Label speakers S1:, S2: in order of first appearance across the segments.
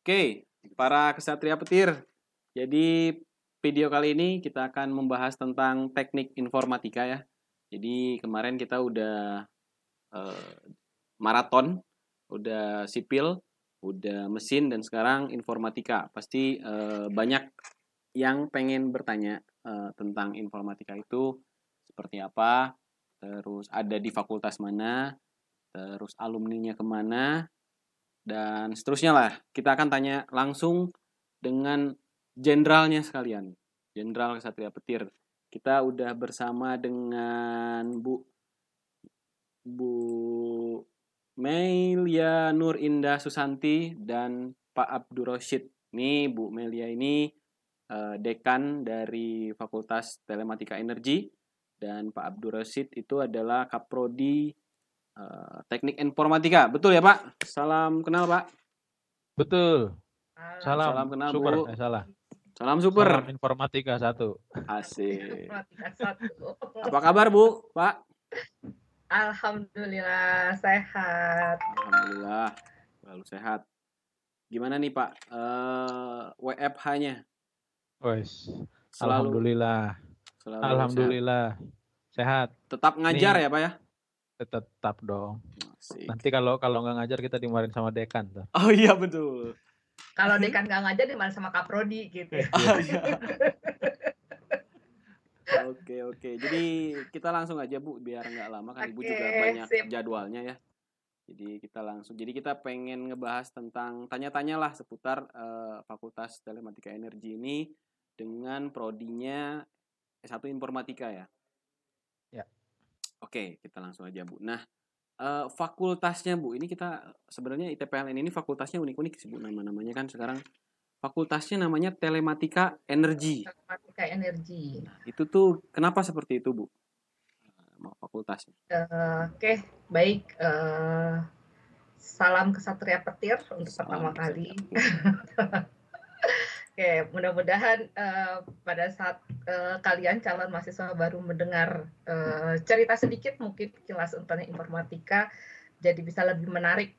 S1: Oke, para kesatria petir. Jadi video kali ini kita akan membahas tentang teknik informatika ya. Jadi kemarin kita udah eh, maraton, udah sipil, udah mesin dan sekarang informatika. Pasti banyak yang pengen bertanya tentang informatika itu seperti apa, terus ada di fakultas mana, terus alumninya kemana, dan seterusnya lah. Kita akan tanya langsung dengan jenderalnya sekalian, Jenderal Kesatria Petir. Kita udah bersama dengan Bu Melia Nur Indah Susanti dan Pak Abdur Roshid. Nih Bu Melia ini dekan dari Fakultas Telematika Energi dan Pak Abdur Roshid itu adalah Kaprodi Teknik Informatika. Betul ya Pak? Salam kenal Pak.
S2: Betul. Salam
S1: Salam kenal
S2: super,
S1: Bu.
S2: salah.
S1: Salam super.
S2: Salam informatika 1.
S1: Asik.
S3: Informatika 1.
S1: Apa kabar Bu, Pak?
S3: Alhamdulillah sehat.
S1: Alhamdulillah, selalu sehat. Gimana nih Pak, WFH-nya?
S2: Wes.
S1: Selalu
S2: Alhamdulillah. Sehat.
S1: Tetap ngajar
S2: Nih,
S1: ya Pak ya?
S2: Tetap dong.
S1: Asik.
S2: Nanti kalau nggak ngajar kita dimarahin sama dekan tuh.
S1: Oh iya betul.
S3: Kalau dekan nggak ngajar dimarahin sama Kaprodi gitu.
S1: Oh, iya. Oke. Jadi kita langsung aja Bu, biar nggak lama kan Ibu juga banyak jadwalnya ya. Jadi kita pengen ngebahas tentang tanya-tanya lah seputar Fakultas Telematika Energi ini dengan prodinya S1 Informatika ya.
S2: Ya.
S1: Oke, kita langsung aja Bu. Nah, fakultasnya Bu, ini kita sebenarnya ITPLN ini fakultasnya unik-unik sih Bu, nama-namanya kan sekarang. Fakultasnya namanya Telematika Energi.
S3: Telematika Energi.
S1: Nah, itu tuh kenapa seperti itu Bu? Fakultasnya.
S3: Oke, baik. Salam Kesatria Petir untuk pertama kali. Oke, mudah-mudahan pada saat kalian calon mahasiswa baru mendengar cerita sedikit mungkin kilas tentang informatika, jadi bisa lebih menarik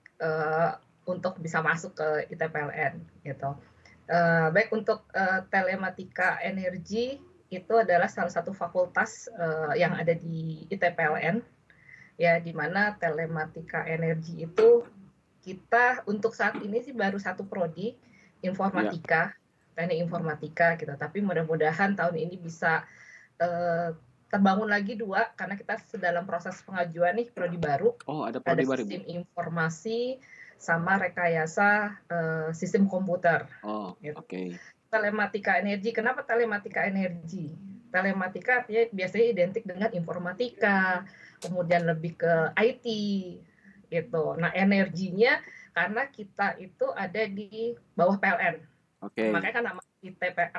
S3: untuk bisa masuk ke ITPLN gitu. Baik, untuk Telematika Energi itu adalah salah satu fakultas yang ada di ITPLN ya, di mana Telematika Energi itu kita untuk saat ini sih baru satu prodi informatika, teknik informatika gitu. Tapi mudah-mudahan tahun ini bisa terbangun lagi 2 karena kita dalam proses pengajuan nih prodi baru.
S1: Oh, ada prodi baru.
S3: Sistem informasi sama rekayasa sistem komputer.
S1: Oh, gitu. Oke.
S3: Telematika Energi. Kenapa Telematika Energi? Telematika artinya biasanya identik dengan informatika, kemudian lebih ke IT gitu. Nah, energinya karena kita itu ada di bawah PLN. Oke. Makanya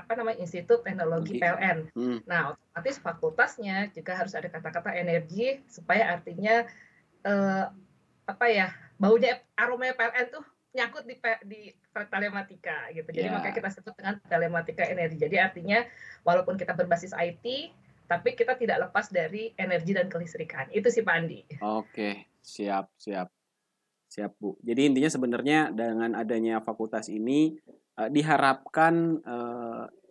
S3: kan nama Institut Teknologi PLN. Nah, otomatis fakultasnya juga harus ada kata-kata energi supaya artinya baunya aromanya PLN tuh nyangkut di telematika gitu. Jadi makanya kita sebut dengan Telematika Energi. Jadi artinya walaupun kita berbasis IT, tapi kita tidak lepas dari energi dan kelistrikan. Itu sih Pak Andi.
S1: Oke, siap Bu. Jadi intinya sebenarnya dengan adanya fakultas ini diharapkan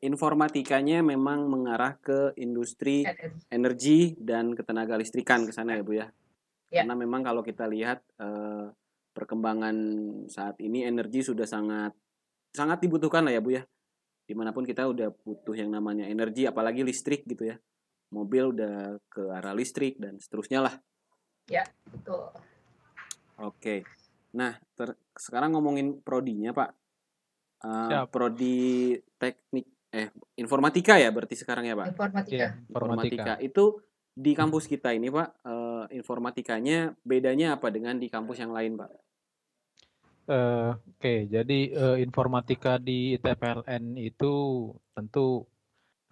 S1: informatikanya memang mengarah ke industri energi dan ketenaga listrikan ke sana ya Bu ya. Karena memang kalau kita lihat perkembangan saat ini energi sudah sangat dibutuhkan lah ya Bu ya. Dimanapun kita udah butuh yang namanya energi, apalagi listrik gitu ya. Mobil udah ke arah listrik dan seterusnya lah.
S3: Ya, betul.
S1: Oke. Nah, sekarang ngomongin prodinya Pak. Prodi teknik informatika ya berarti sekarang ya Pak? Informatika. Itu di kampus kita ini Pak, informatikanya bedanya apa dengan di kampus yang lain Pak?
S2: Oke, jadi informatika di ITPLN itu tentu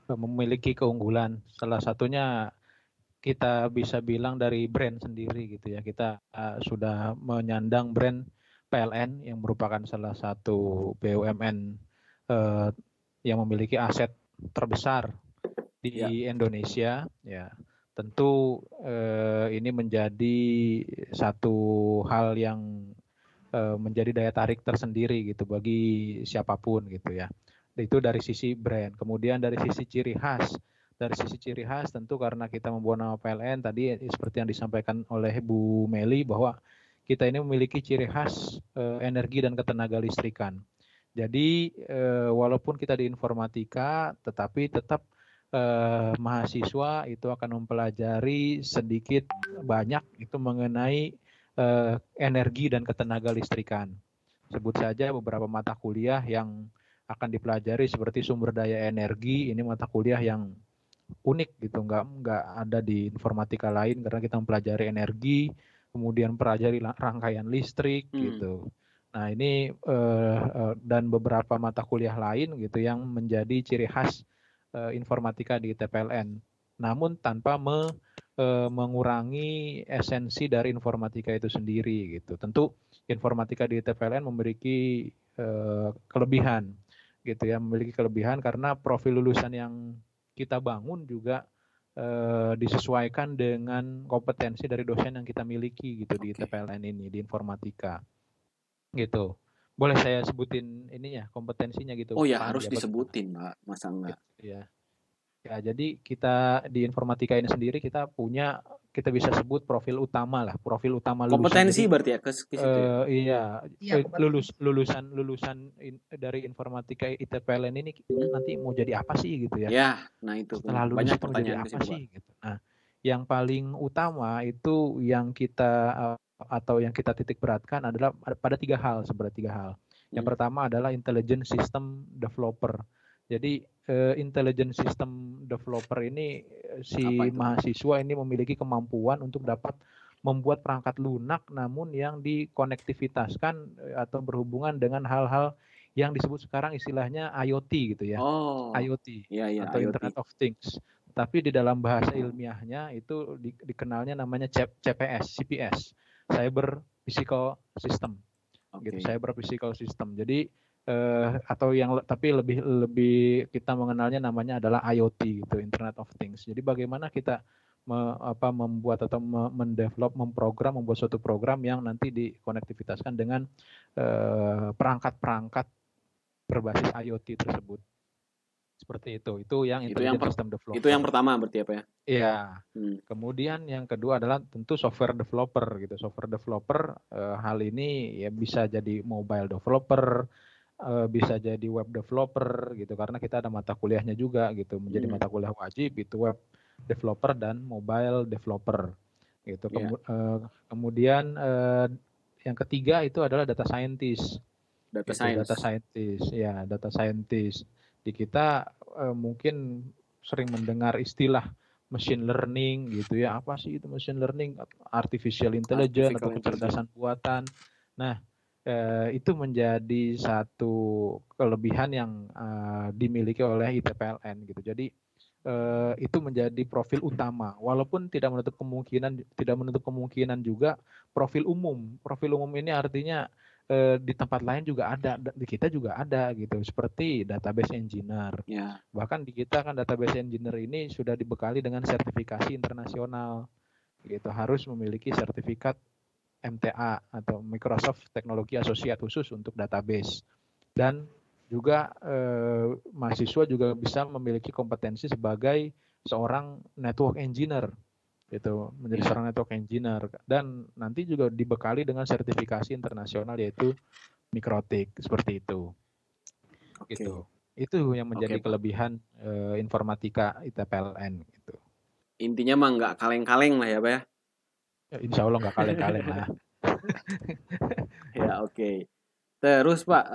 S2: memiliki keunggulan. Salah satunya kita bisa bilang dari brand sendiri gitu ya. Kita sudah menyandang brand PLN yang merupakan salah satu BUMN yang memiliki aset terbesar di Indonesia ya. Tentu ini menjadi satu hal yang menjadi daya tarik tersendiri gitu bagi siapapun gitu ya. Itu dari sisi brand. Kemudian dari sisi ciri khas. Dari sisi ciri khas tentu karena kita membawa nama PLN tadi seperti yang disampaikan oleh Bu Meli bahwa kita ini memiliki ciri khas energi dan ketenaga listrikan. Jadi walaupun kita di informatika tetapi tetap mahasiswa itu akan mempelajari sedikit banyak itu mengenai energi dan ketenaga listrikan. Sebut saja beberapa mata kuliah yang akan dipelajari seperti sumber daya energi, ini mata kuliah yang unik gitu, nggak ada di informatika lain karena kita mempelajari energi, kemudian pelajari rangkaian listrik gitu. Nah ini dan beberapa mata kuliah lain gitu yang menjadi ciri khas informatika di ITPLN, namun tanpa mengurangi esensi dari informatika itu sendiri gitu. Tentu informatika di ITPLN memiliki kelebihan gitu ya, memiliki kelebihan karena profil lulusan yang kita bangun juga disesuaikan dengan kompetensi dari dosen yang kita miliki gitu di ITPLN ini di informatika gitu. Boleh saya sebutin ininya kompetensinya gitu?
S1: Oh ya, harus disebutin Pak, masa enggak?
S2: Gitu, ya jadi kita di informatika ini sendiri kita bisa sebut profil utama lah, profil utama lulusan.
S1: Kompetensi jadi, berarti ya ke situ ya?
S2: Iya, lulusan dari informatika ITPLN ini nanti mau jadi apa sih gitu ya?
S1: Ya, nah itu
S2: setelah lulus
S1: banyak
S2: itu
S1: pertanyaan
S2: apa sih gitu. Nah, yang paling utama itu yang kita atau yang kita titik beratkan adalah pada tiga hal. Yang pertama adalah intelligent system developer. Jadi intelligent system developer ini mahasiswa ini memiliki kemampuan untuk dapat membuat perangkat lunak namun yang dikonektivitaskan atau berhubungan dengan hal-hal yang disebut sekarang istilahnya IoT gitu ya. IoT atau IoT. Internet of Things. Tapi di dalam bahasa ilmiahnya itu dikenalnya namanya CPS, Cyber Physical System. Gitu, Cyber Physical System. Jadi tapi lebih kita mengenalnya namanya adalah IoT gitu, Internet of Things. Jadi bagaimana kita membuat atau memprogram membuat suatu program yang nanti dikonektivitaskan dengan perangkat-perangkat berbasis IoT tersebut. Seperti itu. Itu yang intelligent system developer.
S1: Itu yang pertama berarti apa ya?
S2: Iya. Kemudian yang kedua adalah tentu software developer gitu. Software developer hal ini ya bisa jadi mobile developer, bisa jadi web developer gitu karena kita ada mata kuliahnya juga gitu, menjadi mata kuliah wajib itu web developer dan mobile developer gitu. Kemudian yang ketiga itu adalah data scientist. Data scientist. Di kita mungkin sering mendengar istilah machine learning gitu ya. Apa sih itu machine learning? Artificial intelligence atau kecerdasan buatan. Nah, itu menjadi satu kelebihan yang dimiliki oleh ITPLN gitu. Jadi itu menjadi profil utama. Walaupun tidak menutup kemungkinan juga profil umum. Profil umum ini artinya di tempat lain juga ada, di kita juga ada gitu. Seperti database engineer. Bahkan di kita kan database engineer ini sudah dibekali dengan sertifikasi internasional. Gitu, harus memiliki sertifikat MTA atau Microsoft Technology Associate khusus untuk database. Dan juga mahasiswa juga bisa memiliki kompetensi sebagai seorang network engineer gitu, menjadi seorang network engineer dan nanti juga dibekali dengan sertifikasi internasional yaitu Mikrotik seperti itu. Gitu. Itu yang menjadi kelebihan informatika ITPLN gitu.
S1: Intinya mah nggak kaleng-kaleng lah ya Pak ya.
S2: Insya Allah nggak kaleng-kaleng lah.
S1: Ya oke. Terus Pak,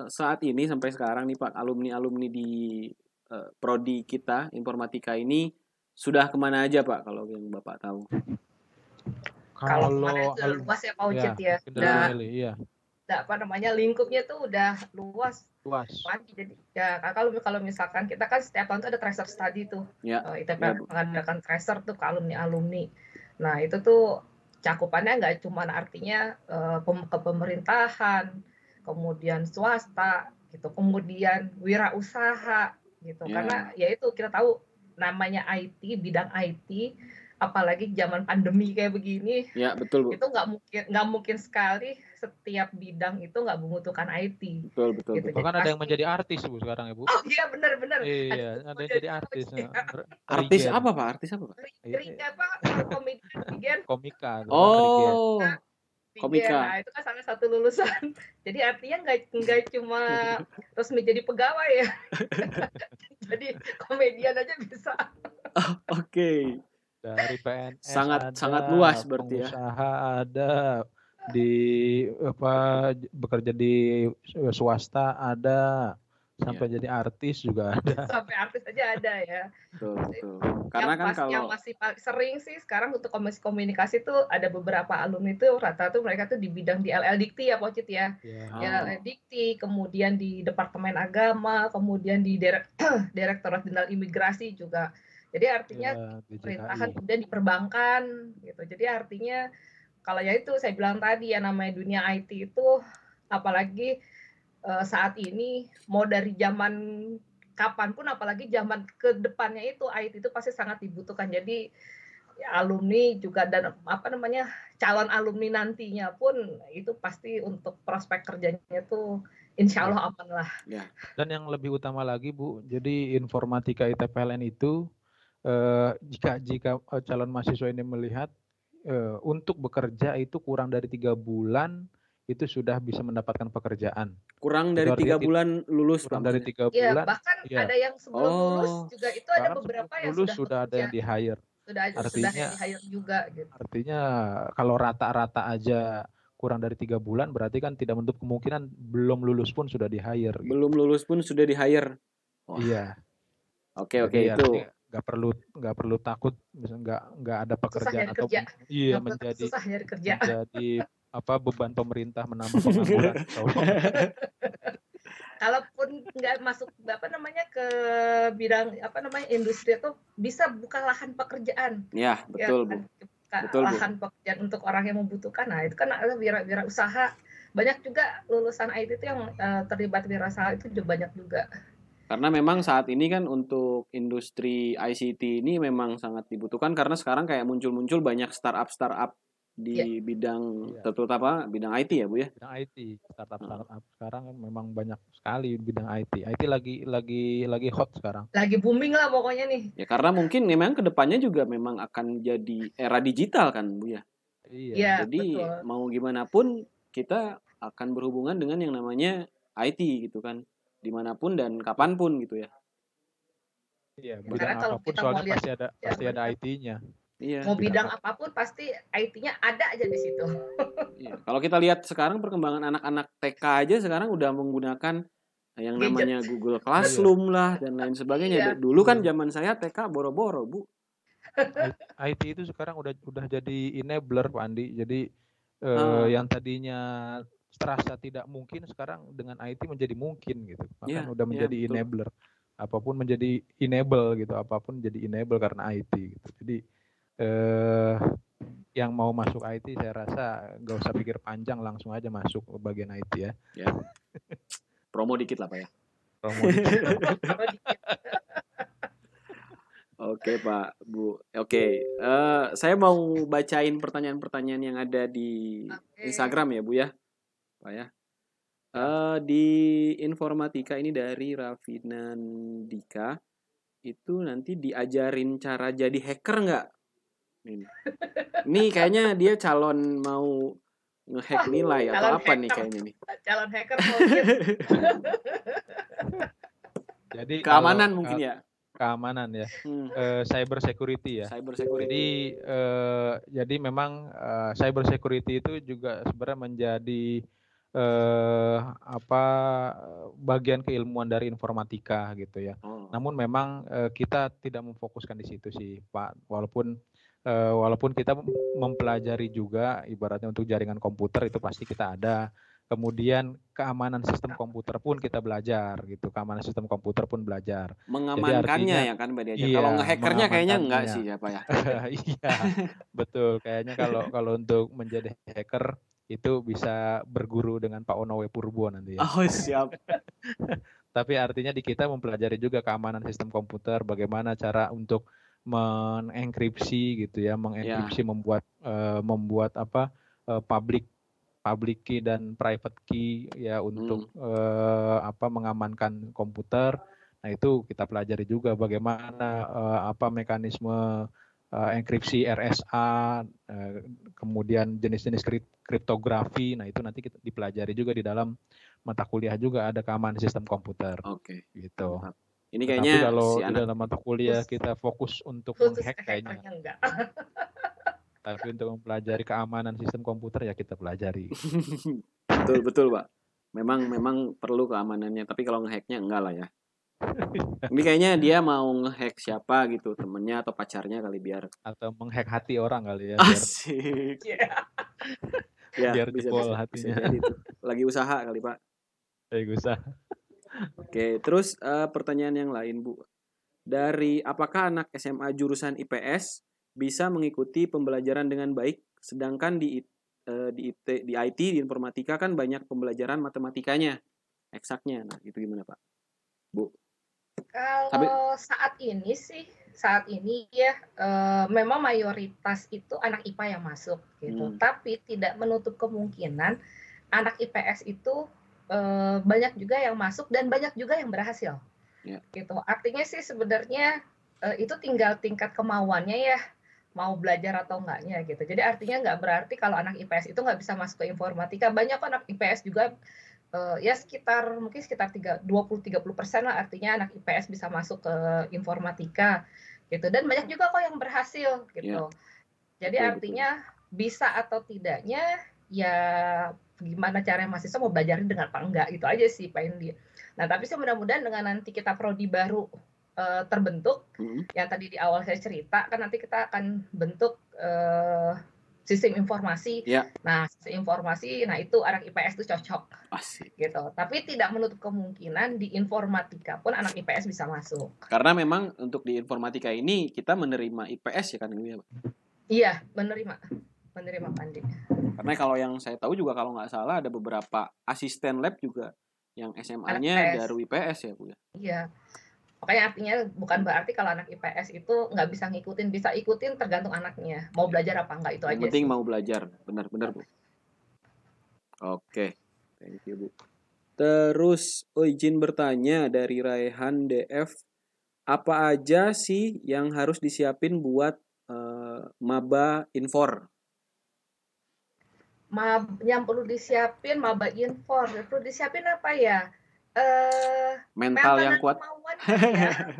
S1: saat ini sampai sekarang nih Pak, alumni-alumni di prodi kita informatika ini sudah kemana aja Pak kalau yang Bapak tahu?
S3: Kalau kemana itu luas ya Pak Ucit ya. Lingkupnya tuh udah luas. Jadi ya kalau misalkan kita kan setiap tahun tuh ada tracer study tuh. ITPLN mengadakan tracer tuh ke alumni. Nah, itu tuh cakupannya nggak cuma artinya ke pemerintahan, kemudian swasta gitu, kemudian wirausaha gitu. Karena ya itu kita tahu namanya IT, bidang IT, apalagi zaman pandemi kayak begini.
S1: Ya, betul, Bu.
S3: Itu nggak mungkin sekali setiap bidang itu nggak membutuhkan IT.
S1: Betul.
S3: Gitu.
S2: Bahkan
S3: Jadi
S2: ada yang
S3: pasti.
S2: menjadi artis Bu sekarang ya Bu.
S3: Oh iya benar-benar.
S2: Iya, ada yang jadi artis.
S1: Artis
S2: Regen.
S1: apa Pak? Artis apa Pak?
S3: Apa? Komedian Regen.
S2: Komika.
S1: Oh,
S3: Regen.
S1: komika.
S3: Nah itu kan salah satu lulusan. Jadi artinya nggak cuma resmi jadi pegawai ya. Jadi komedian aja bisa.
S1: Oke.
S2: Dari PNS
S1: Sangat luas berarti ya.
S2: Pengusaha ada, di bekerja di swasta ada, sampai jadi artis juga ada.
S3: Sampai artis aja ada ya.
S1: Betul. Karena kan kalau
S3: yang masih sering sih sekarang untuk komunikasi tuh ada beberapa alumni tuh rata-rata mereka tuh di bidang di LL Dikti ya Pocit ya. LL Dikti, kemudian di Departemen Agama, kemudian di Direktorat Jenderal Imigrasi juga. Jadi artinya pemerintahan kemudian di perbankan gitu. Jadi artinya kalau ya itu saya bilang tadi ya namanya dunia IT itu apalagi saat ini mau dari zaman kapanpun apalagi zaman ke depannya itu IT itu pasti sangat dibutuhkan. Jadi ya, alumni juga dan calon alumni nantinya pun itu pasti untuk prospek kerjanya itu insya Allah aman lah.
S1: Ya.
S2: Dan yang lebih utama lagi Bu, jadi informatika ITPLN itu jika calon mahasiswa ini melihat untuk bekerja itu kurang dari 3 bulan itu sudah bisa mendapatkan pekerjaan.
S1: Kurang dari 3 bulan lulus.
S2: Kurang dari 3
S3: ya,
S2: bulan.
S3: Bahkan ada yang sebelum lulus juga itu ada beberapa yang
S2: sudah ada yang di hire.
S3: Sudah di hire juga. Gitu.
S2: Artinya kalau rata-rata aja kurang dari 3 bulan berarti kan tidak menutup kemungkinan belum lulus pun sudah di hire.
S1: Belum lulus pun sudah di hire.
S2: Iya.
S1: Oke itu.
S2: Nggak perlu takut misalnya nggak ada pekerjaan atau menjadi beban pemerintah menambah pengangguran.
S3: Kalaupun nggak masuk ke bidang industri itu bisa buka lahan pekerjaan.
S1: Ya betul Bu.
S3: Lahan pekerjaan untuk orang yang membutuhkan. Nah itu kan ada wirausaha. Banyak juga lulusan IT itu yang terlibat wirausaha itu juga banyak juga.
S1: Karena memang saat ini kan untuk industri ICT ini memang sangat dibutuhkan karena sekarang kayak muncul banyak startup di bidang terutama bidang IT ya Bu ya.
S2: Bidang IT, startup sekarang memang banyak sekali bidang IT. IT lagi hot sekarang.
S3: Lagi booming lah pokoknya nih.
S1: Ya karena mungkin memang kedepannya juga memang akan jadi era digital kan Bu ya.
S3: Iya.
S1: Jadi betul. Mau gimana pun kita akan berhubungan dengan yang namanya IT gitu kan. Dimanapun dan kapanpun gitu ya.
S2: Iya, bidang apapun soalnya pasti ada IT-nya.
S1: Iya.
S3: Mau bidang apapun pasti IT-nya ada aja di situ.
S1: Iya. Kalau kita lihat sekarang perkembangan anak-anak TK aja sekarang udah menggunakan yang namanya Google Classroom lah dan lain sebagainya. Dulu kan zaman saya TK boro-boro Bu.
S2: IT itu sekarang udah jadi enabler Pak Andi. Jadi yang tadinya terasa tidak mungkin sekarang dengan IT menjadi mungkin gitu. Bahkan udah menjadi enabler. Apapun menjadi enable gitu. Apapun jadi enable karena IT gitu. Jadi yang mau masuk IT saya rasa nggak usah pikir panjang, langsung aja masuk ke bagian IT ya.
S1: Promo dikit lah Pak ya.
S2: Promo dikit.
S1: Oke Pak, Bu. Oke, saya mau bacain pertanyaan-pertanyaan yang ada di Instagram ya Bu ya. Pak ya. Di informatika ini dari Rafina Dika itu nanti diajarin cara jadi hacker nggak? Ini kayaknya dia calon mau ngehack nilai atau apa nih kayaknya nih?
S3: Calon hacker mungkin.
S2: Jadi
S1: keamanan mungkin ya?
S2: Keamanan ya. Cyber security ya.
S1: Cyber security.
S2: Jadi memang cyber security itu juga sebenarnya menjadi bagian keilmuan dari informatika gitu ya. Namun memang kita tidak memfokuskan di situ sih Pak. Walaupun kita mempelajari juga ibaratnya untuk jaringan komputer itu pasti kita ada. Kemudian keamanan sistem komputer pun kita belajar gitu. Keamanan sistem komputer pun belajar.
S1: Mengamankannya ya kan Mbak Diaja. Kalau nge-hackernya kayaknya enggak sih ya Pak ya.
S2: Iya, betul. Kayaknya kalau untuk menjadi hacker itu bisa berguru dengan Pak Onowe Purbo nanti ya.
S1: Oh siap.
S2: Tapi artinya di kita mempelajari juga keamanan sistem komputer, bagaimana cara untuk mengenkripsi gitu ya, mengenkripsi membuat public public key dan private key ya untuk mengamankan komputer. Nah, itu kita pelajari juga bagaimana mekanisme enkripsi RSA, kemudian jenis-jenis kriptografi. Nah, itu nanti kita dipelajari juga di dalam mata kuliah juga ada keamanan sistem komputer.
S1: Oke.
S2: Gitu.
S1: Ini kayaknya
S2: tapi kalau
S1: si
S2: di dalam mata kuliah kita fokus untuk menghack kayaknya.
S3: Enggak.
S2: Tapi untuk mempelajari keamanan sistem komputer ya kita pelajari.
S1: Betul Pak. Memang perlu keamanannya, tapi kalau ngehacknya enggak lah ya. Ini kayaknya dia mau ngehack siapa gitu, temennya atau pacarnya kali biar.
S2: Atau menghack hati orang kali ya.
S1: Asik.
S2: Ya, biar jebol hatinya.
S1: Bisa jadi tuh. Lagi usaha kali Pak.
S2: Lagi usaha.
S1: Oke, terus pertanyaan yang lain Bu. Apakah anak SMA jurusan IPS bisa mengikuti pembelajaran dengan baik, sedangkan di IT, di informatika kan banyak pembelajaran matematikanya, eksaknya. Nah, itu gimana Pak? Bu?
S3: Kalau saat ini ya memang mayoritas itu anak IPA yang masuk gitu. Tapi tidak menutup kemungkinan anak IPS itu banyak juga yang masuk dan banyak juga yang berhasil. Gitu. Artinya sih sebenarnya itu tinggal tingkat kemauannya ya, mau belajar atau enggaknya gitu. Jadi artinya nggak berarti kalau anak IPS itu nggak bisa masuk ke informatika. Banyak anak IPS juga ya mungkin sekitar 20-30% lah, artinya anak IPS bisa masuk ke informatika gitu. Dan banyak juga kok yang berhasil gitu. Jadi artinya bisa atau tidaknya ya gimana cara mahasiswa mau belajar dengan apa enggak, itu aja sih Pak Indi. Nah, tapi sih mudah-mudahan dengan nanti kita prodi baru terbentuk, yang tadi di awal saya cerita, kan nanti kita akan bentuk sistem informasi. Nah, sistem informasi, nah itu anak IPS itu cocok.
S1: Asik.
S3: Gitu. Tapi tidak menutup kemungkinan di informatika pun anak IPS bisa masuk.
S1: Karena memang untuk di informatika ini kita menerima IPS ya kan ini ya Pak?
S3: Iya, menerima Pandi.
S1: Karena kalau yang saya tahu juga kalau nggak salah ada beberapa asisten lab juga yang SMA-nya dari IPS ya Bu ya. Iya.
S3: Makanya artinya bukan berarti kalau anak IPS itu nggak bisa ngikutin, bisa ikutin tergantung anaknya mau belajar apa enggak, itu aja sih.
S1: Yang penting mau belajar, benar Bu. Oke, thank you Bu. Terus izin bertanya dari Raihan DF, apa aja sih yang harus disiapin buat maba Infor?
S3: Yang perlu disiapin maba Infor, perlu disiapin apa ya?
S1: Mental yang kuat.
S3: Ya.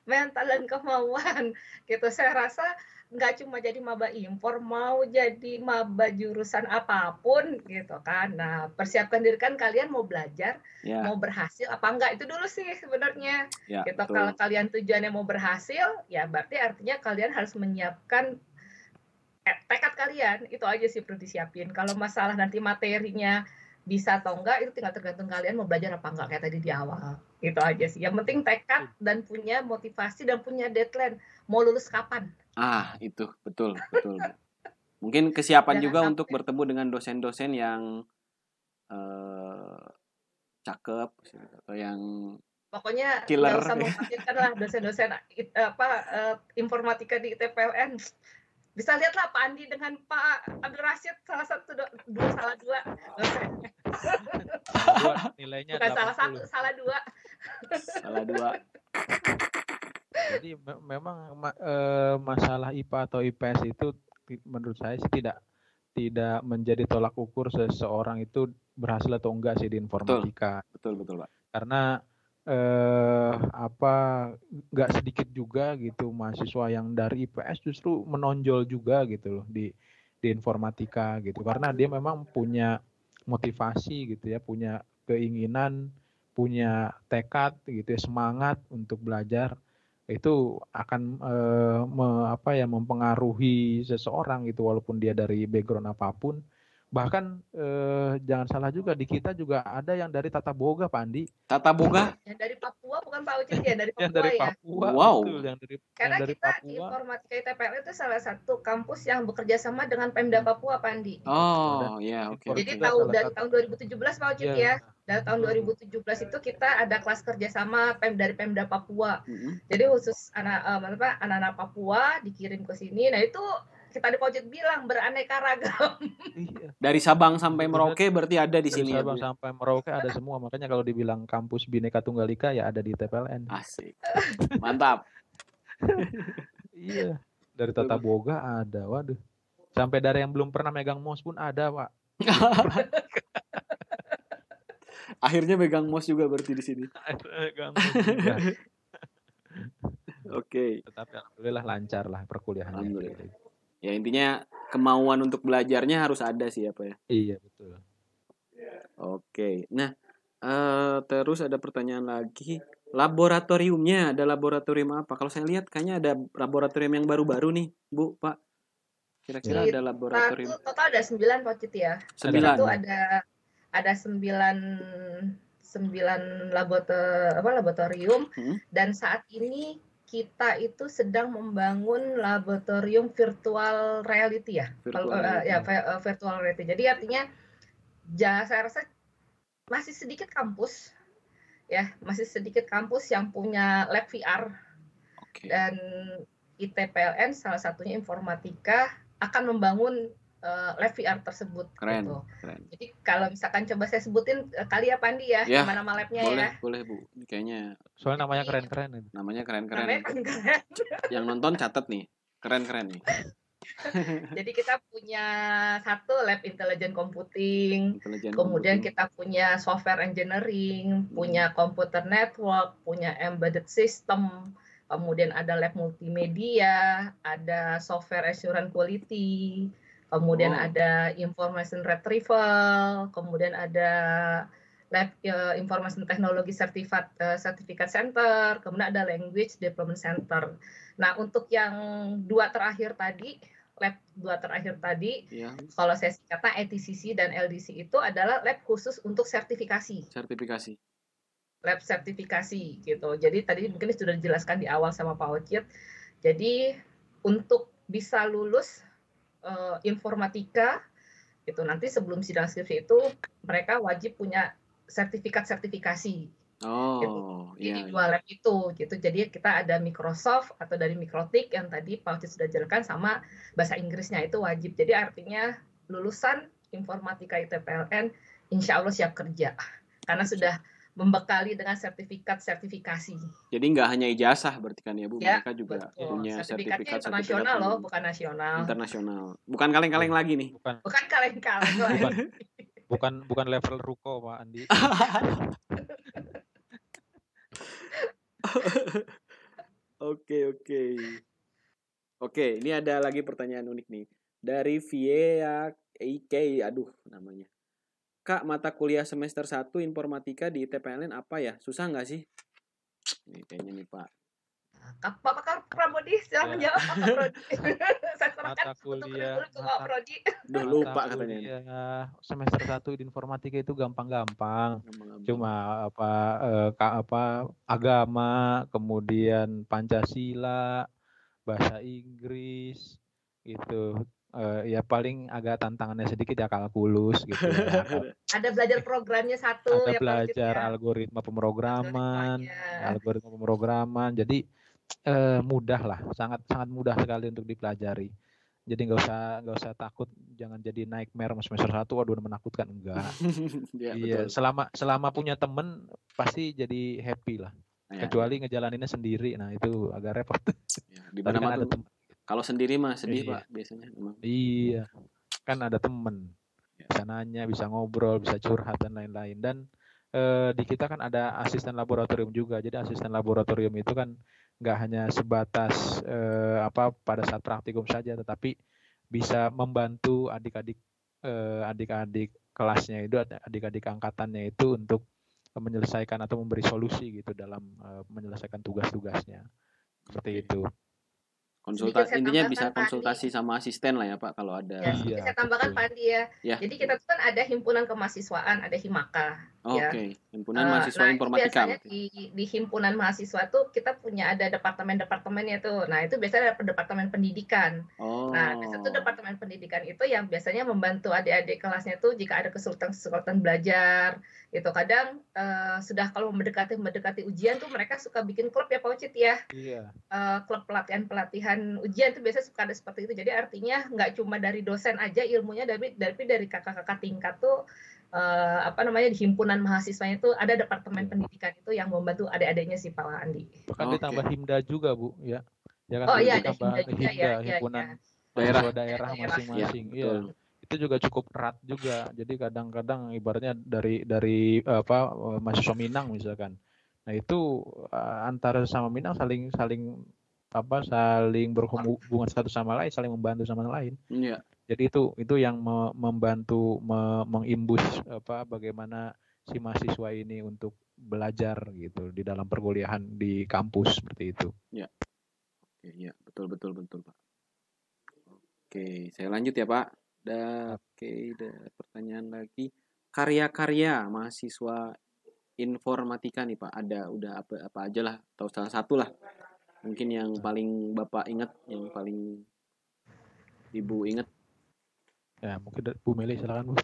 S3: Mental dan kemauan gitu. Saya rasa nggak cuma jadi maba Infor, mau jadi maba jurusan apapun gitu kan. Nah, persiapkan diri kan, kalian mau belajar, mau berhasil apa enggak, itu dulu sih sebenarnya. Gitu. Kalau kalian tujuannya mau berhasil, ya berarti artinya kalian harus menyiapkan tekad kalian, itu aja sih perlu disiapin. Kalau masalah nanti materinya bisa atau enggak, itu tinggal tergantung kalian mau belajar apa enggak, kayak tadi di awal. Itu aja sih. Yang penting tekad dan punya motivasi dan punya deadline. Mau lulus kapan?
S1: Itu betul. Mungkin kesiapan juga untuk bertemu dengan dosen-dosen yang cakep atau yang
S3: pokoknya
S1: killer.
S3: Nggak usah mengkhawatirkan lah dosen-dosen informatika di ITPLN. Bisa lihatlah Pak Andi dengan Pak Abdul Rashid, salah satu salah dua dosen.
S2: Nilainya
S3: bukan 80. Salah satu, salah dua.
S1: Salah dua.
S2: Jadi memang masalah IPA atau IPS itu menurut saya sih tidak menjadi tolak ukur seseorang itu berhasil atau enggak sih di informatika.
S1: Betul Pak.
S2: Karena nggak sedikit juga gitu mahasiswa yang dari IPS justru menonjol juga gitu loh di informatika gitu, karena dia memang punya motivasi gitu ya, punya keinginan, punya tekad gitu ya, semangat untuk belajar. Itu akan mempengaruhi seseorang gitu walaupun dia dari background apapun. Bahkan jangan salah juga, di kita juga ada yang dari Tata Boga, Pak Andi.
S1: Tata Boga?
S3: Yang dari Papua, bukan Pak Ucin ya, dari Papua
S2: yang dari
S3: ya.
S2: Papua,
S1: wow.
S2: Betul,
S3: Karena
S2: yang dari
S3: kita
S2: Papua.
S3: Informatika ITPL itu salah satu kampus yang bekerja sama dengan Pemda Papua, Pak Andi.
S1: Oh, ya, oke.
S3: Jadi dari tahun 2017 Pak Ucin ya. Dari tahun 2017 itu kita ada kelas kerjasama dari Pemda Papua. Jadi khusus anak-anak Papua dikirim ke sini. Nah itu kita di Pojit bilang beraneka ragam.
S2: Iya.
S1: Dari Sabang sampai Merauke berarti ada di sini ya,
S2: Sabang
S1: Bu?
S2: sampai Merauke ada semua. Makanya kalau dibilang kampus Bhinneka Tunggal Ika ya ada di TPLN.
S1: Asik. Mantap.
S2: Iya. Dari Tata Boga ada. Waduh. Sampai dari yang belum pernah megang mouse pun ada, Pak.
S1: Akhirnya megang mouse juga berarti di sini.
S2: Megang mouse juga.
S1: Oke.
S2: Tetapi alhamdulillah lancar lah perkuliahannya.
S1: Alhamdulillah. Ya intinya kemauan untuk belajarnya harus ada sih apa ya.
S2: Iya betul.
S1: Oke. Nah, terus ada pertanyaan lagi. Laboratoriumnya ada laboratorium apa? Kalau saya lihat kayaknya ada laboratorium yang baru-baru nih, Bu, Pak. Kira-kira ada laboratorium.
S3: Total ada 9 Pocit ya.
S1: 9.
S3: Itu ada 9 laboratorium dan saat ini kita itu sedang membangun laboratorium virtual reality ya. Virtual reality. Jadi artinya saya rasa masih sedikit kampus yang punya lab VR. Okay. Dan ITPLN salah satunya informatika akan membangun lab VR tersebut.
S1: Keren,
S3: gitu.
S1: Keren.
S3: Jadi kalau misalkan coba saya sebutin kali ya Pandi ya, gimana nama labnya
S1: boleh,
S3: ya.
S1: Boleh Bu, ini kayaknya.
S2: Soalnya namanya keren-keren.
S1: Namanya keren-keren. Yang nonton catat nih, keren-keren nih.
S3: Jadi kita punya satu lab intelligent computing, kemudian kita punya software engineering, punya computer network, punya embedded system, kemudian ada lab multimedia, ada software assurance quality, kemudian ada information retrieval, kemudian ada lab information technology certificate center, kemudian ada language development center. Nah, untuk yang lab 2 terakhir tadi, kalau saya kata ETCC dan LDC itu adalah lab khusus untuk sertifikasi. Lab sertifikasi gitu. Jadi tadi mungkin sudah dijelaskan di awal sama Pak Ocit. Jadi untuk bisa lulus informatika itu nanti sebelum sidang skripsi itu mereka wajib punya sertifikat sertifikasi. Jadi 2 lab itu gitu. Jadi kita ada Microsoft atau dari Mikrotik yang tadi Pak Ocit sudah jelaskan sama bahasa Inggrisnya itu wajib. Jadi artinya lulusan informatika ITPLN insya Allah siap kerja karena sudah membekali dengan sertifikat sertifikasi.
S1: Jadi nggak hanya ijazah berarti kan ya Bu, mereka juga punya
S3: sertifikatnya internasional loh, bukan nasional.
S1: Internasional. Bukan kaleng-kaleng lagi nih.
S3: Bukan kaleng-kaleng.
S2: Bukan level ruko Pak Andi.
S1: Oke, ini ada lagi pertanyaan unik nih. Dari Via IK, namanya. Kak, mata kuliah semester 1 informatika di ITPLN apa ya? Susah nggak sih? Ini kayaknya nih Pak.
S3: Pak Prabodi, silakan menjawab Pak Prodi. Saya
S2: mata kuliah
S1: lupa katanya.
S2: Semester 1 di informatika itu gampang-gampang. Cuma agama, kemudian Pancasila, bahasa Inggris gitu. Ya paling agak tantangannya sedikit ya kalkulus gitu ya.
S3: Ada belajar programnya satu
S2: ada ya, belajar algoritma pemrograman. Jadi mudah lah, sangat mudah sekali untuk dipelajari. Jadi nggak usah takut, jangan jadi nightmare semester 1, waduh menakutkan, enggak. Iya, selama punya temen pasti jadi happy lah. Kecuali ngejalaninnya sendiri, nah itu agak repot.
S1: Di mana ada temen. Kalau sendiri mah sedih Pak biasanya memang.
S2: Iya, kan ada temen, bisa nanya, bisa ngobrol, bisa curhat dan lain-lain. Dan di kita kan ada asisten laboratorium juga. Jadi asisten laboratorium itu kan nggak hanya sebatas pada saat praktikum saja, tetapi bisa membantu adik-adik kelasnya itu, adik-adik angkatannya itu untuk menyelesaikan atau memberi solusi gitu dalam menyelesaikan tugas-tugasnya. Seperti itu.
S1: Intinya bisa konsultasi sama asisten lah ya Pak kalau ada.
S3: Saya tambahkan Pak Andi ya. Jadi kita tuh kan ada himpunan kemahasiswaan, ada Himaka.
S1: Oke. Himpunan mahasiswa informatika.
S3: Biasanya di himpunan mahasiswa tuh kita punya ada departemen-departemennya tuh. Nah itu biasanya ada departemen pendidikan. Nah biasanya tuh departemen pendidikan itu yang biasanya membantu adik-adik kelasnya tuh jika ada kesulitan belajar. Itu kadang sudah kalau mendekati ujian tuh mereka suka bikin klub ya Pak Ocit ya.
S2: Iya.
S3: Klub pelatihan pemilihan ujian itu biasanya suka ada seperti itu. Jadi artinya nggak cuma dari dosen aja ilmunya, tapi dari kakak-kakak tingkat tuh di himpunan mahasiswanya itu ada departemen pendidikan itu yang membantu adik-adiknya sih Pak Andi.
S2: Bahkan ditambah Himda juga Bu ya. Ya kan
S3: Oh iya, ada
S2: ditambah
S3: Himda juga ya.
S2: himpunan
S3: Daerah
S2: masing-masing. Iya. Itu juga cukup erat juga. Jadi kadang-kadang ibaratnya dari mahasiswa Minang misalkan. Nah, itu antara sama Minang saling berhubungan satu sama lain, saling membantu sama lain.
S1: Iya.
S2: Jadi itu yang membantu mengimbus bagaimana si mahasiswa ini untuk belajar gitu di dalam perkuliahan di kampus seperti itu.
S1: Ya. Oke, ya, betul Pak. Oke, saya lanjut ya Pak. Ada pertanyaan lagi. Karya-karya mahasiswa informatika nih Pak. Ada udah apa aja lah, atau salah satu lah. Mungkin yang paling Bapak ingat, yang paling Ibu ingat.
S2: Ya, mungkin Bu Meli silakan Bu.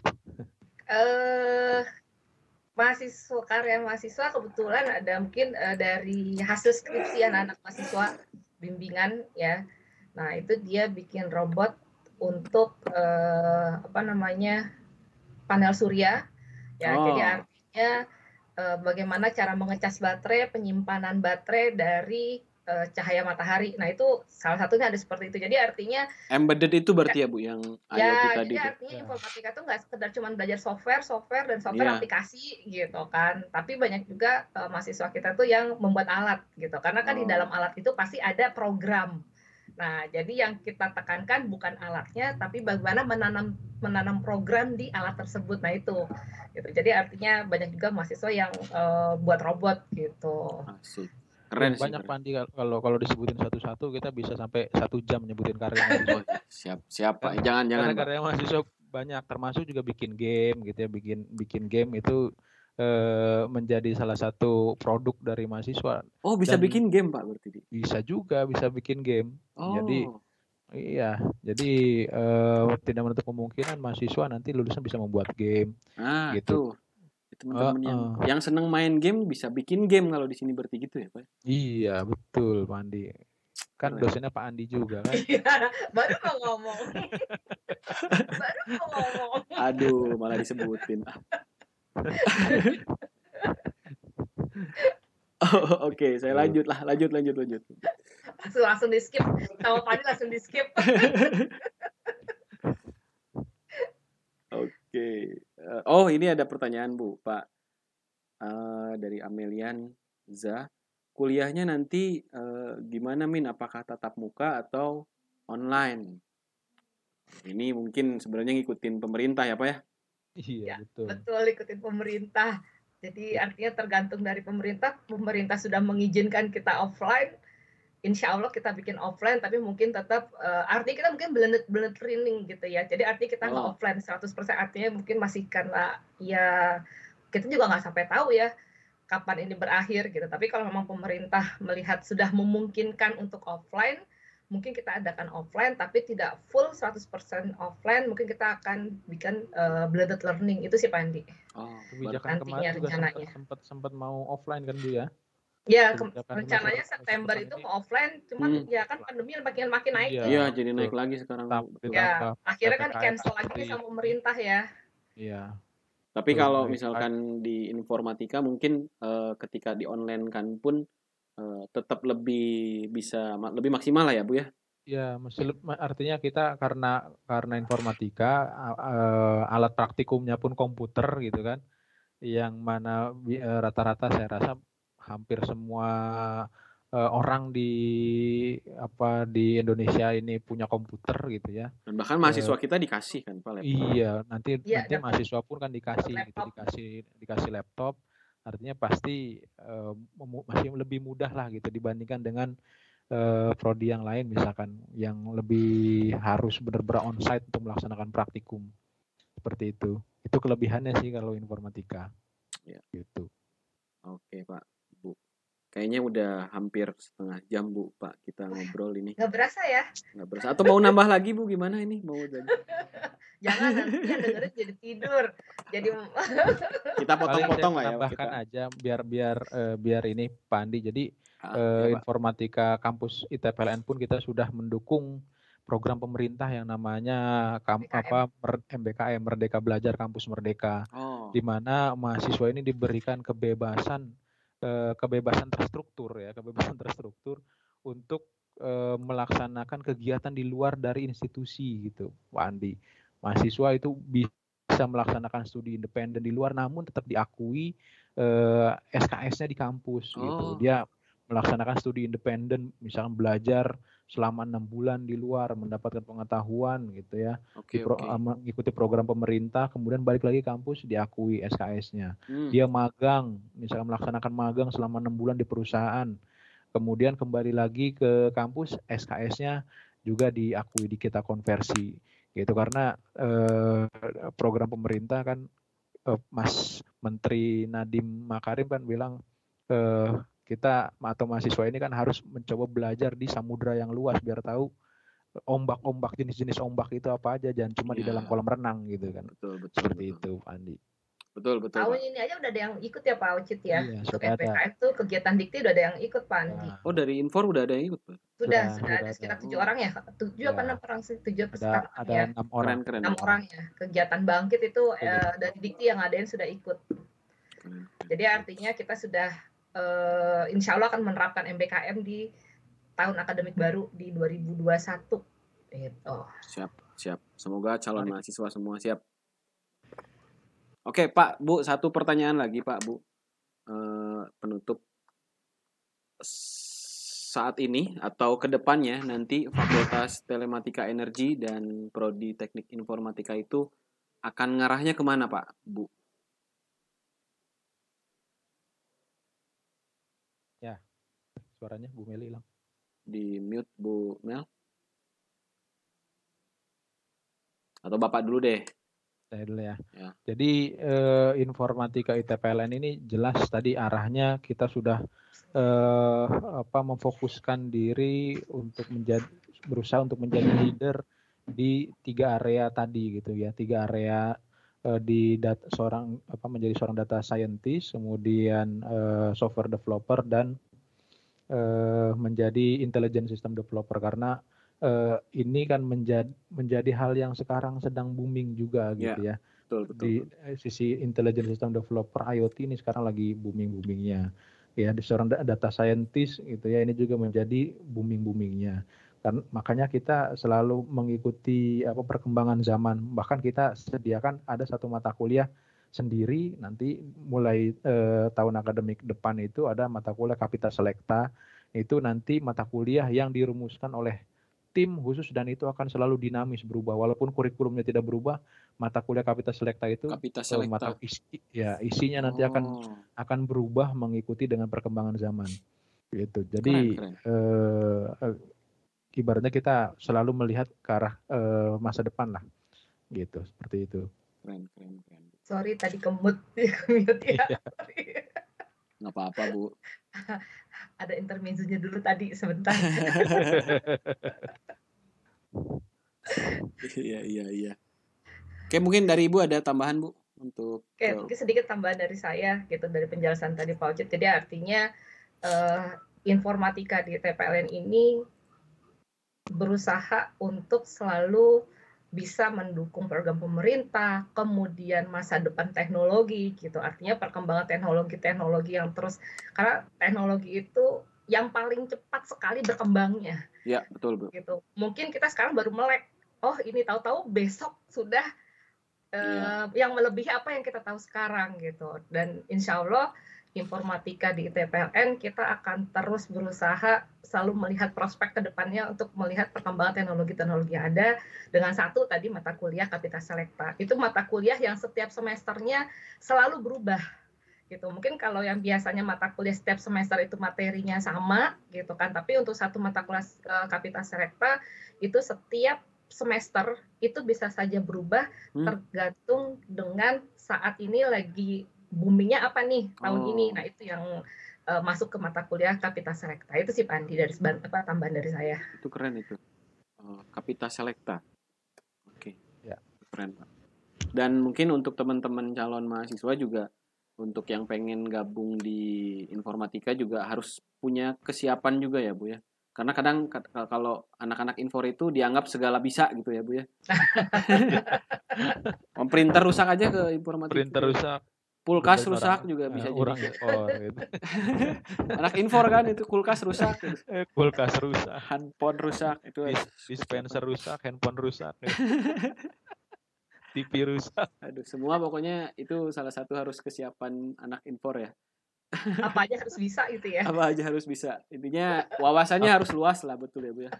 S3: Karya mahasiswa kebetulan ada mungkin dari hasil skripsi anak-anak mahasiswa bimbingan ya. Nah, itu dia bikin robot untuk panel surya ya. Jadi artinya bagaimana cara mengecas baterai, penyimpanan baterai dari cahaya matahari. Nah, itu salah satunya ada seperti itu. Jadi artinya
S1: embedded itu berarti ya Bu yang IoT tadi.
S3: Jadi artinya informatika itu nggak sekedar cuma belajar software dan software aplikasi gitu kan. Tapi banyak juga mahasiswa kita tuh yang membuat alat gitu. Karena kan di dalam alat itu pasti ada program. Nah, jadi yang kita tekankan bukan alatnya, tapi bagaimana menanam program di alat tersebut. Nah, itu. Gitu. Jadi artinya banyak juga mahasiswa yang buat robot gitu.
S1: Asik. Keren sih.
S2: Banyak Pandi kalau disebutin satu-satu kita bisa sampai 1 jam nyebutin karya mahasiswa.
S1: Siap Pak. Jangan.
S2: Karena karya mahasiswa banyak, termasuk juga bikin game gitu ya. Bikin game itu menjadi salah satu produk dari mahasiswa.
S1: Oh, bisa bikin game Pak berarti?
S2: Bisa juga, bisa bikin game. Jadi tidak menutup kemungkinan mahasiswa nanti lulusan bisa membuat game. Gitu.
S1: Teman-teman yang seneng main game bisa bikin game kalau di sini berarti gitu ya Pak?
S2: Iya betul Pak Andi. Kan dosennya Pak Andi juga kan?
S3: Iya, baru mau ngomong.
S1: Aduh, malah disebutin. Oke, saya lanjut.
S3: Langsung di skip. Sama Pak Andi langsung di skip.
S1: Oke. Oh, ini ada pertanyaan Bu, Pak. Dari Amelian Za. Kuliahnya nanti gimana Min? Apakah tatap muka atau online? Ini mungkin sebenarnya ngikutin pemerintah ya Pak ya?
S3: Iya, betul ikutin pemerintah. Jadi artinya tergantung dari pemerintah. Pemerintah sudah mengizinkan kita offline. Insya Allah kita bikin offline, tapi mungkin tetap artinya kita mungkin blended learning gitu ya. Jadi artinya kita nggak offline 100%, artinya mungkin masih karena ya kita juga nggak sampai tahu ya kapan ini berakhir gitu. Tapi kalau memang pemerintah melihat sudah memungkinkan untuk offline, mungkin kita adakan offline, tapi tidak full 100% offline. Mungkin kita akan bikin blended learning. Itu sih Pak Andi.
S2: Kebijakan kemarin juga sempat mau offline kan Bu ya?
S3: Ya, rencananya September itu mau offline, cuman ya kan pandemi makin naik.
S1: Iya, jadi naik lagi sekarang.
S3: Ya, akhirnya kan cancel lagi sama pemerintah ya.
S2: Iya.
S1: Tapi kalau misalkan di informatika mungkin ketika di online kan pun tetap lebih maksimal lah ya Bu ya.
S2: Ya, artinya kita karena informatika alat praktikumnya pun komputer gitu kan. Yang mana rata-rata saya rasa hampir semua orang di Indonesia ini punya komputer gitu ya.
S1: Dan bahkan mahasiswa kita dikasih kan Pak laptop.
S2: Iya, nanti mahasiswa pun kan dikasih laptop. Artinya pasti masih lebih mudah lah gitu dibandingkan dengan prodi yang lain misalkan yang lebih harus benar-benar onsite untuk melaksanakan praktikum. Seperti itu. Itu kelebihannya sih kalau informatika.
S1: Ya.
S2: Gitu.
S1: Oke, Pak. Bu. Kayaknya udah hampir setengah jam Bu, Pak, kita ngobrol ini.
S3: Nggak berasa ya?
S1: Nggak berasa. Atau mau nambah lagi Bu, gimana ini? Mau jadi?
S3: Jangan nanti yang dengerin jadi tidur. Jadi
S1: Kita
S2: Paling saya
S1: potong-potong lah ya
S2: menambahkan
S1: kita.
S2: aja biar ini Pak Andi. Jadi
S1: Ya, Pak.
S2: informatika kampus ITPLN pun kita sudah mendukung program pemerintah yang namanya MBKM, Merdeka Belajar Kampus Merdeka,
S1: Oh,
S2: di mana mahasiswa ini diberikan kebebasan terstruktur untuk melaksanakan kegiatan di luar dari institusi gitu, Pak Andi. Mahasiswa itu bisa melaksanakan studi independen di luar, namun tetap diakui SKS-nya di kampus gitu. Dia melaksanakan studi independen, misalnya belajar selama 6 bulan di luar, mendapatkan pengetahuan gitu ya, mengikuti program pemerintah, kemudian balik lagi kampus, diakui SKS-nya. Dia magang, misalnya melaksanakan magang selama 6 bulan di perusahaan, kemudian kembali lagi ke kampus, SKS-nya juga diakui, kita konversi gitu, karena program pemerintah kan, Mas Menteri Nadiem Makarim kan bilang kita atau mahasiswa ini kan harus mencoba belajar di samudra yang luas biar tahu ombak-ombak, jenis-jenis ombak itu apa aja, jangan cuma di dalam kolam renang gitu kan.
S1: Betul,
S2: Seperti itu, Pak Andi.
S1: Betul.
S3: Tahun ini aja udah ada yang ikut ya Pak Ocit ya.
S2: Iya,
S3: untuk
S2: sudah ada.
S3: MBKM tuh kegiatan dikti udah ada yang ikut Pak Andi.
S1: Oh, dari Infor udah ada yang ikut Pak?
S3: Sudah ada sekitar 7 orang ya. 7 apa 6 orang sih? 7
S2: ada
S3: ya.
S2: 6 orang.
S1: Keren.
S3: 6 orang ya. Kegiatan bangkit itu dari dikti yang ngadain sudah ikut. Jadi artinya kita sudah insya Allah akan menerapkan MBKM di tahun akademik baru di 2021. Gitu.
S1: Siap. Semoga calon mahasiswa semua siap. Oke Pak, Bu, satu pertanyaan lagi Pak, Bu. Penutup. Saat ini atau kedepannya nanti Fakultas Telematika Energi dan Prodi Teknik Informatika itu akan ngarahnya kemana Pak, Bu?
S2: Ya, suaranya Bu Meli hilang.
S1: Di mute Bu Mel? Atau Bapak dulu deh?
S2: Saya dulu ya. Jadi informatika ITPLN ini jelas tadi arahnya kita sudah memfokuskan diri untuk berusaha untuk menjadi leader di 3 area tadi gitu ya. 3 area menjadi seorang data scientist, kemudian software developer, dan menjadi intelligent system developer, karena ini kan menjadi hal yang sekarang sedang booming juga gitu ya.
S1: Betul.
S2: Di sisi intelligent system developer IoT ini sekarang lagi boomingnya. Ya, di seorang data scientist gitu ya, ini juga menjadi boomingnya. Kan makanya kita selalu mengikuti perkembangan zaman. Bahkan kita sediakan ada satu mata kuliah sendiri nanti mulai tahun akademik depan itu ada mata kuliah Kapita Selecta. Itu nanti mata kuliah yang dirumuskan oleh tim khusus dan itu akan selalu dinamis berubah walaupun kurikulumnya tidak berubah. Mata kuliah Kapita Selecta itu isinya nanti akan berubah mengikuti dengan perkembangan zaman gitu. Jadi ibaratnya kita selalu melihat ke arah masa depan lah gitu, seperti itu.
S1: Keren.
S3: Sorry tadi kemut ya.
S1: Nggak apa-apa Bu.
S3: Ada intermezzonya dulu tadi sebentar.
S1: Iya. Oke, mungkin dari Ibu ada tambahan Bu untuk.
S3: Mungkin sedikit tambahan dari saya gitu dari penjelasan tadi Pak Ocit. Jadi artinya informatika di TPLN ini berusaha untuk selalu bisa mendukung program pemerintah, kemudian masa depan teknologi gitu. Artinya perkembangan teknologi yang terus, karena teknologi itu yang paling cepat sekali berkembangnya.
S1: Ya, betul Bu.
S3: Gitu. Mungkin kita sekarang baru melek, ini tahu-tahu besok sudah yang melebihi apa yang kita tahu sekarang gitu. Dan insya Allah informatika di ITPLN kita akan terus berusaha selalu melihat prospek ke depannya untuk melihat perkembangan teknologi-teknologi yang ada dengan satu tadi mata kuliah Kapita Selecta. Itu mata kuliah yang setiap semesternya selalu berubah gitu. Mungkin kalau yang biasanya mata kuliah setiap semester itu materinya sama gitu kan, tapi untuk satu mata kuliah Kapita Selecta itu setiap semester itu bisa saja berubah tergantung dengan saat ini lagi boomingnya apa nih tahun ini. Nah itu yang masuk ke mata kuliah Kapita Selecta. Itu sih Pak Andi dari tambahan dari saya.
S1: Itu keren itu. Kapita Selecta. Oke.
S2: Ya.
S1: Keren Pak. Dan mungkin untuk teman-teman calon mahasiswa juga, untuk yang pengen gabung di informatika juga harus punya kesiapan juga ya Bu ya. Karena kadang kalau anak-anak infor itu dianggap segala bisa gitu ya Bu ya. Printer rusak aja ke informatika.
S2: Printer rusak.
S1: Kulkas rusak juga bisa
S2: orang
S1: jadi.
S2: gitu.
S1: Anak infor kan itu kulkas rusak.
S2: Kulkas rusak.
S1: Handphone rusak itu.
S2: Dispenser rusak, handphone rusak. TV rusak.
S1: Aduh, semua pokoknya itu salah satu harus kesiapan anak infor ya.
S3: Apa aja harus bisa gitu ya.
S1: Apa aja harus bisa. Intinya wawasannya harus luas lah, betul ya Bu ya.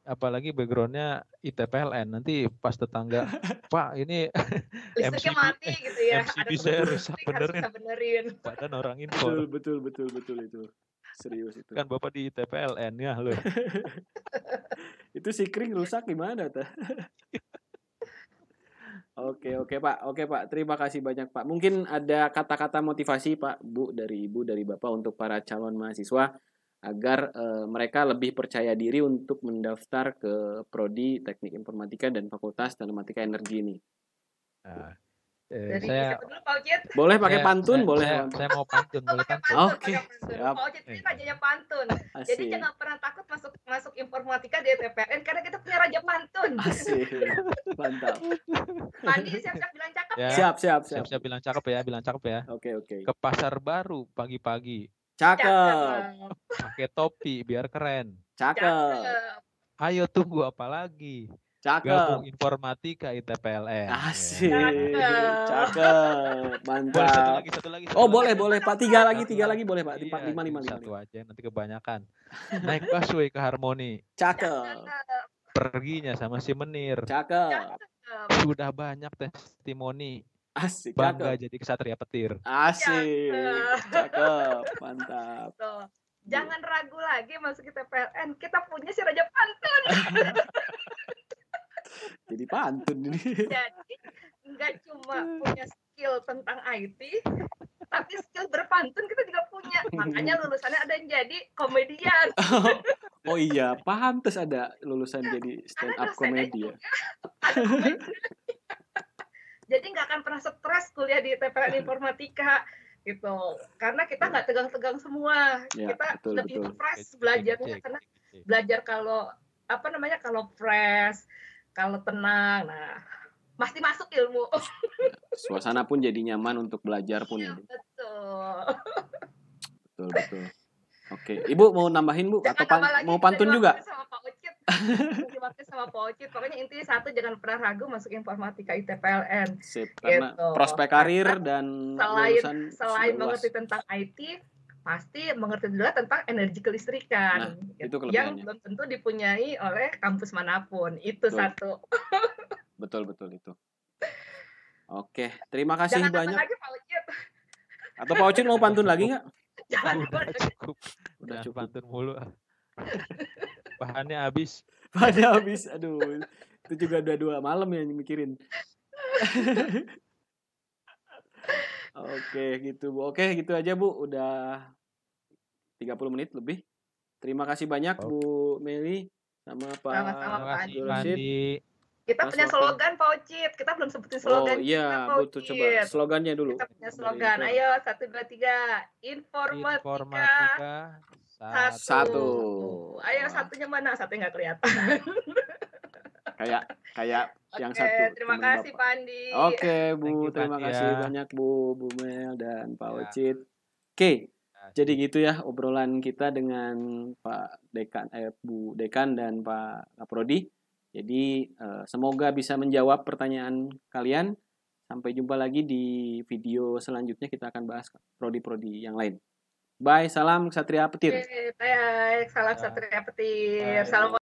S2: Apalagi backgroundnya ITPLN, nanti pas tetangga, Pak ini
S3: listriknya mati gitu ya.
S2: MCB saya rusak,
S3: benerin.
S2: Padahal orang info.
S1: Betul itu. Serius itu.
S2: Kan Bapak di ITPLN ya loh.
S1: Itu si kring rusak gimana tuh? Oke Pak. Terima kasih banyak Pak. Mungkin ada kata-kata motivasi Pak, Bu dari Ibu, dari Bapak untuk para calon mahasiswa agar mereka lebih percaya diri untuk mendaftar ke prodi Teknik Informatika dan Fakultas Telematika Energi ini.
S2: Nah,
S3: dari
S2: saya
S3: dulu Pak Ocit.
S1: Boleh pakai pantun, boleh.
S2: Saya mau pantun, boleh pantun.
S1: Oke, siap.
S3: Pak Ocit ini rajanya pantun.
S1: Asik.
S3: Jadi jangan pernah takut masuk informatika di ITPLN karena kita punya raja pantun.
S1: Asik. Mantap.
S3: Mandi siap-siap bilang cakep ya.
S1: Siap.
S2: Bilang cakep ya.
S1: Oke.
S2: Ke pasar baru pagi-pagi.
S1: Cakep.
S2: Pakai topi biar keren.
S1: Cakep.
S2: Ayo tunggu apa lagi?
S1: Cakep.
S2: Gabung informatika ITPLN.
S1: Asik. Cakep. Mantap.
S2: Satu lagi.
S1: Oh, boleh Pak. Tiga lagi boleh Pak. 5.
S2: Satu aja nanti kebanyakan. Naik busway ke Harmoni.
S1: Cakep.
S2: Perginya sama si Menir.
S1: Cakep.
S2: Sudah banyak testimoni.
S1: Asik.
S2: Bangga jadi kesatria petir.
S1: Asik. Cakep. Mantap.
S3: Tuh. Jangan ragu lagi masuk ITPLN. Kita punya si raja pantun.
S1: Jadi pantun ini.
S3: Jadi nggak cuma punya skill tentang IT, tapi skill berpantun kita juga punya. Makanya lulusannya ada yang jadi komedian.
S1: Oh iya, pantes ada lulusan jadi stand up komedi ya.
S3: Jadi nggak akan pernah stres kuliah di ITPLN Informatika gitu. Karena kita nggak tegang-tegang semua.
S1: Ya,
S3: kita
S1: betul.
S3: lebih fresh belajarnya karena belajar kalau fresh, kalau tenang, nah pasti masuk ilmu.
S1: Suasana pun jadi nyaman untuk belajar pun ya. Betul. Oke, Ibu mau nambahin Bu atau mau pantun juga?
S3: Terima kasih sama Pak Ocit. Pokoknya intinya satu, jangan pernah ragu masuk informatika ITPLN.
S1: Sip, karena gitu. Prospek karir dan
S3: selain mengerti tentang IT, pasti mengerti juga tentang energi kelistrikan.
S1: Nah, itu
S3: yang belum tentu dipunyai oleh kampus manapun. Itu satu.
S1: Betul itu. Oke, terima kasih
S3: jangan
S1: banyak.
S3: Lagi, Pak Ocit.
S1: Atau Pak Ocit mau pantun lagi nggak?
S3: Jangan.
S2: Udah cukup. Pantun mulu. Bahannya habis.
S1: Aduh. Itu juga udah 2 malam ya mikirin. Oke, gitu Bu. Oke, gitu aja Bu. Udah 30 menit lebih. Terima kasih banyak Bu Meli sama Pak
S3: Andi. Kita punya slogan Pak Ocit. Kita belum sebutin slogan.
S1: Oh iya, betul, coba slogannya dulu.
S3: Kita punya slogan. Ayo 1 2 3. Informatika. Satu. Ayo satunya mana? Satunya nggak kelihatan.
S1: kayak yang satu.
S3: Terima kasih Pak Andi.
S1: Oke Bu, terima kasih banyak Bu Mel dan Pak Ocit. Oke, jadi gitu ya obrolan kita dengan Pak Dekan, Bu Dekan dan Pak Kaprodi. Jadi semoga bisa menjawab pertanyaan kalian. Sampai jumpa lagi di video selanjutnya, kita akan bahas prodi-prodi yang lain. Bye, salam Ksatria Petir.
S3: Bye, salam Ksatria Petir. Salam